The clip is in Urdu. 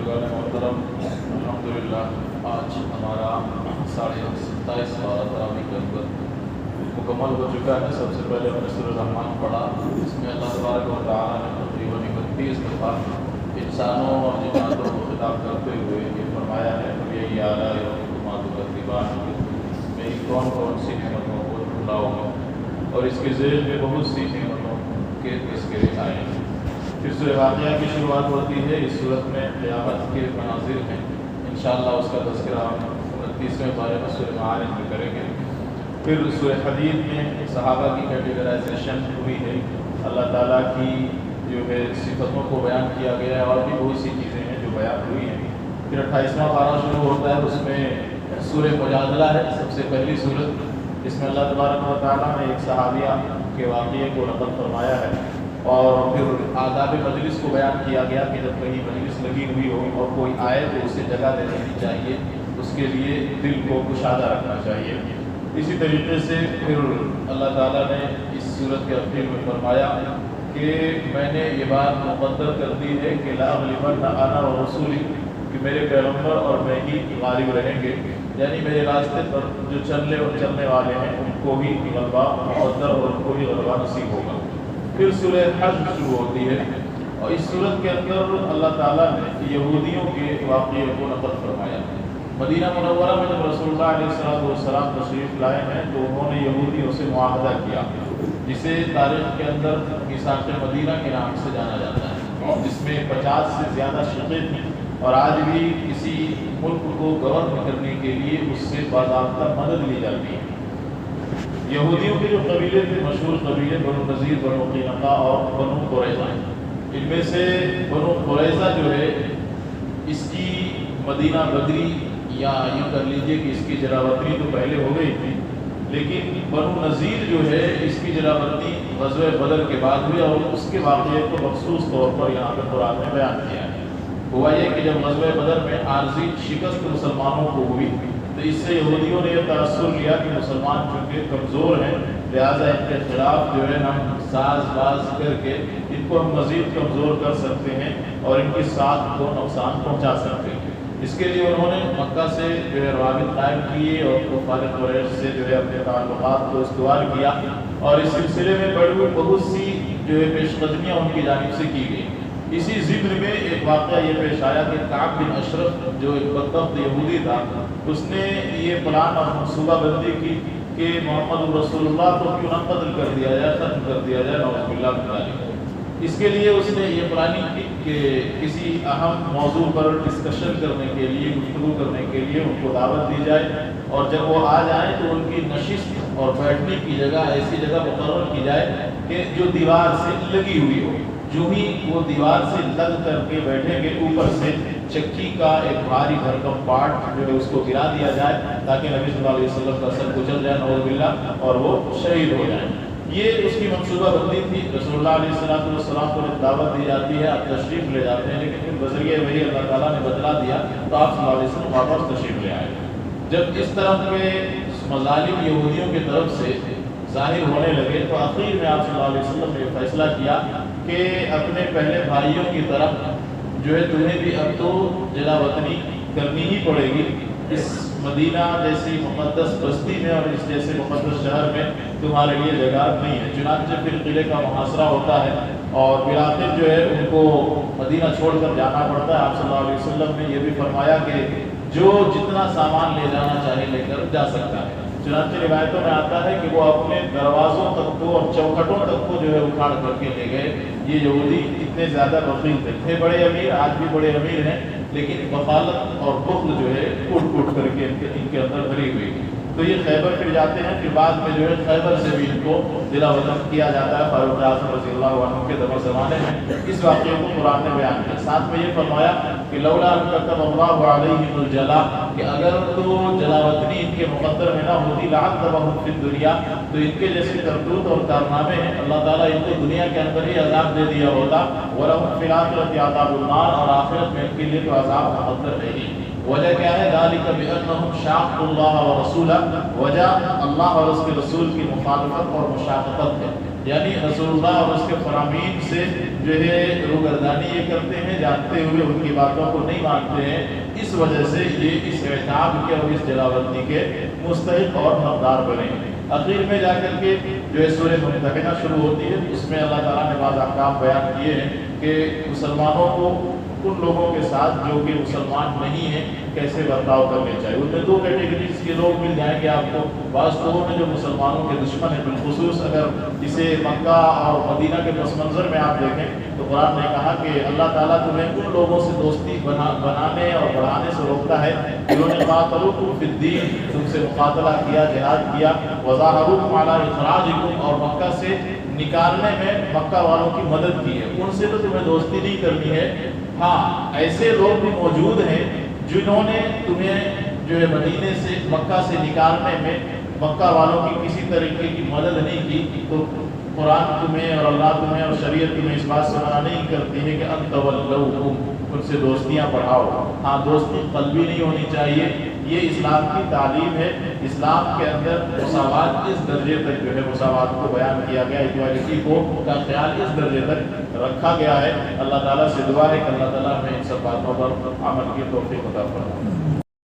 بزرگان محترم، الحمدللہ آج ہمارا 27 پارہ تراویح کا مکمل ہو چکا ہے۔ سب سے پہلے ہم نے سورۃ الرحمن پڑھا، اس میں اللہ تبارک و تعالیٰ نے تقریباً 31 دفعہ انسانوں اور جناتوں کو خطاب کرتے ہوئے یہ فرمایا ہے کہ اعلیٰ میری کون کون سی نعمتوں کو بھلاؤ گا، اور اس کے ذیل میں بہت سی نعمتوں کے تذکرے آئے ہیں۔ پھر سورہ واقعہ کی شروعات ہوتی ہے۔ اس صورت میں قیامت کے مناظر ہیں، انشاءاللہ اس کا تذکرہ ہم 29ویں پارے میں سورہ معارج میں کریں گے۔ پھر سورہ حدید میں صحابہ کی کیٹیگرائزیشن ہوئی ہے، اللہ تعالیٰ کی جو ہے صفتوں کو بیان کیا گیا ہے، اور بھی بہت سی چیزیں ہیں جو بیان ہوئی ہیں۔ پھر 28واں پارہ شروع ہوتا ہے، اس میں سورہ مجادلہ ہے، سب سے پہلی سورت، اس میں اللہ تبارک و تعالیٰ نے ایک صحابیہ کے واقعے کو نقل فرمایا ہے، اور پھر آداب مجلس کو بیان کیا گیا کہ جب کہیں مجلس لگی ہوئی ہو اور کوئی آئے تو اسے جگہ دے دینی چاہیے، اس کے لیے دل کو کشادہ رکھنا چاہیے۔ اسی طریقے سے پھر اللہ تعالیٰ نے اس صورت کے اخیر میں فرمایا کہ میں نے یہ بات مقدر کر دی ہے کہ لا اغلبن انا ورسولی، کہ میرے پیغمبر اور میں ہی غالب رہیں گے، یعنی میرے راستے پر جو چلنے والے ہیں ان کو ہی غلبہ مقدر اور ان کو ہی غلبہ نصیب ہوگا۔ پھر سورہ حج شروع ہوتی ہے، اور اس صورت کے اندر اللہ تعالیٰ نے یہودیوں کے واقعے کو نقل فرمایا۔ مدینہ منورہ میں جب رسول اللہ علیہ السلام تشریف لائے ہیں تو انہوں نے یہودیوں سے معاہدہ کیا، جسے تاریخ کے اندر میثاق مدینہ کے نام سے جانا جاتا ہے، جس میں 50 سے زیادہ شقیق ہیں، اور آج بھی کسی ملک کو گورن کرنے کے لیے اس سے باضابطہ مدد لی جاتی ہے۔ یہودیوں کے جو قبیلے تھے، مشہور قبیلے بنو نذیر، بنو قینقاع اور بنو قریظہ، ان میں سے بنو قریظہ جو ہے اس کی مدینہ بدری، یا یوں کر لیجئے کہ اس کی جلاوطنی تو پہلے ہو گئی تھی، لیکن بنو نذیر جو ہے اس کی جلاوطنی غزوہ بدر کے بعد ہوئی، اور اس کے واقعے کو مخصوص طور پر یہاں پہ قرآن میں بیان کیا ہے۔ ہوا یہ کہ جب غزوہ بدر میں عارضی شکست مسلمانوں کو ہوئی تو اس سے یہودیوں نے یہ تاثر لیا کہ مسلمان چونکہ کمزور ہیں، لہٰذا ان کے خلاف جو ہے ہم ساز باز کر کے ان کو ہم مزید کمزور کر سکتے ہیں اور ان کی ساتھ کو نقصان پہنچا سکتے ہیں۔ اس کے لیے انہوں نے مکہ سے جو ہے روابط قائم کیے، اور کفار قریش سے جو ہے اپنے تعلقات کو استوار کیا، اور اس سلسلے میں بہت سی جو ہے پیش قدمیاں ان کی جانب سے کی گئی۔ اسی ضمن میں ایک واقعہ یہ پیش آیا کہ کعب بن اشرف جو ایک بدبخت یہودی تھا، اس نے یہ پلان اور منصوبہ بندی کی کہ محمد رسول اللہ کو کیوں نہ قتل کر دیا جائے، ختم کر دیا جائے، نعوذ باللہ من ذالک۔ اس کے لیے اس نے یہ پلاننگ کی کہ کسی اہم موضوع پر ڈسکشن کرنے کے لیے، گفتگو کرنے کے لیے ان کو دعوت دی جائے، اور جب وہ آ جائیں تو ان کی نشست اور بیٹھنے کی جگہ ایسی جگہ مقرر کی جائے کہ جو دیوار سے لگی ہوئی ہو، جو ہی وہ دیوار سے لگ کر کے بیٹھیں گے، اوپر سے چکی کا ایک بھاری بھرکم پارٹ جو ہے اس کو گرا دیا جائے تاکہ نبی صلی اللہ علیہ وسلم کا سر کچل جائے، نعوذ باللہ، اور وہ شہید ہو جائیں۔ یہ اس کی منصوبہ بندی تھی۔ رسول اللہ علیہ السلام کو دعوت دی جاتی ہے، آپ تشریف لے جاتے ہیں، لیکن پھر بذریعہ وہی اللہ تعالیٰ نے بدلا دیا تو آپ صلی اللہ علیہ وسلم واپس تشریف لے آئے۔ جب اس طرح کے مظالم یہودیوں کی طرف سے ظاہر ہونے لگے تو آخر میں آپ صلی اللہ علیہ وسلم نے فیصلہ کیا کہ اپنے پہلے بھائیوں کی طرف جو ہے تمہیں بھی اب تو جلا وطنی کرنی ہی پڑے گی۔ اس مدینہ جیسی مقدس بستی میں اور اس جیسے مقدس شہر میں تمہارے لیے جگہ نہیں ہے۔ چنانچہ پھر قلعے کا محاصرہ ہوتا ہے، اور بالآخر جو ہے ان کو مدینہ چھوڑ کر جانا پڑتا ہے۔ آپ صلی اللہ علیہ وسلم نے یہ بھی فرمایا کہ جو جتنا سامان لے جانا چاہے لے کر جا سکتا ہے۔ چنانچہ روایتوں میں آتا ہے کہ وہ اپنے دروازوں تک کو اور چوکھٹوں تک کو جو ہے اکھاڑ کر کے لے گئے۔ یہ یہودی اتنے زیادہ بخیل تھے بڑے امیر، آج بھی بڑے امیر ہیں، لیکن بخالت اور بخل جو ہے کوٹ کر کے ان کے اندر بھری ہوئی۔ تو یہ خیبر پھر جاتے ہیں، پھر بعد میں جو ہے خیبر سے بھی ان کو دلا وطن کیا جاتا ہے فاروق اعظم رضی اللہ عنہ کے دور زمانے میں۔ اس واقعے کو قرآن نے بیان کیا، ساتھ میں یہ فرمایا کہ لولا ان كتب اللہ علیہم الجلا، کہ اگر تو جلا وطنی ان کے مقدر میں نہ ہوتی لعذبهم فی الدنیا، تو ان کے جیسے کرتوت اور کارنامے ہیں اللہ تعالیٰ ان کو دنیا کے اندر ہی عذاب دے دیا ہوتا، ولہم فی الآخرۃ عذاب النار، اور آخرت میں ان کے لیے تو عذاب مقدر ہے ہی۔ وجہ کیا ہے؟ ذالک بانہم شاقوا اللہ ورسولہ، وجہ اللہ اور اس کے رسول کی مخالفت اور مشاقت ہے، یعنی رسول اللہ اور اس کے فرامین سے جو ہے روگردانی یہ کرتے ہیں، جانتے ہوئے ان کی باتوں کو نہیں مانتے ہیں، اس وجہ سے یہ اس اعتاب کے اور اس جلاوطنی کے مستحق اور حقدار بنے ہیں۔ آخر میں جا کر کے جو ہے سورہ ممتحنہ شروع ہوتی ہے، اس میں اللہ تعالیٰ نے بعض احکام بیان کیے ہیں کہ مسلمانوں کو ان لوگوں کے ساتھ جو کہ مسلمان نہیں ہیں کیسے برتاؤ کرنے چاہیے۔ ان میں دو کیٹیگریز کے لوگ مل جائیں گے آپ کو، بعض لوگوں میں جو مسلمانوں کے دشمن ہیں، بالخصوص اگر اسے مکہ اور مدینہ کے پس منظر میں آپ دیکھیں تو قرآن نے کہا کہ اللہ تعالیٰ تمہیں ان لوگوں سے دوستی بنانے اور بڑھانے سے روکتا ہے جنہوں نے قاتلوکم فی الدین، تم سے مقاتلہ کیا، جہاد کیا، وظاہروکم علی اخراجکم، اور مکہ سے نکالنے میں مکہ والوں کی مدد کی ہے، ان سے تو تمہیں دوستی نہیں کرنی ہے۔ ہاں ایسے لوگ بھی موجود ہیں جنہوں نے تمہیں جو ہے مدینے سے مکہ سے نکالنے میں مکہ والوں کی کسی طریقے کی مدد نہیں کی، تو قرآن تمہیں اور اللہ تمہیں اور شریعت تمہیں اس بات سے منع نہیں کرتی ہے کہ ان تولوہم، ان سے دوستیاں بڑھاؤ۔ ہاں دوستی قلبی نہیں ہونی چاہیے، یہ اسلام کی تعلیم ہے۔ اسلام کے اندر مساوات اس درجے تک جو ہے مساوات کو بیان کیا گیا، ایکوالٹی کو کا خیال اس درجے تک رکھا گیا ہے۔ اللہ تعالیٰ سے دعا ہے کہ اللہ تعالیٰ ہمیں ان سب باتوں پر عمل کی توفیق عطا فرمائے۔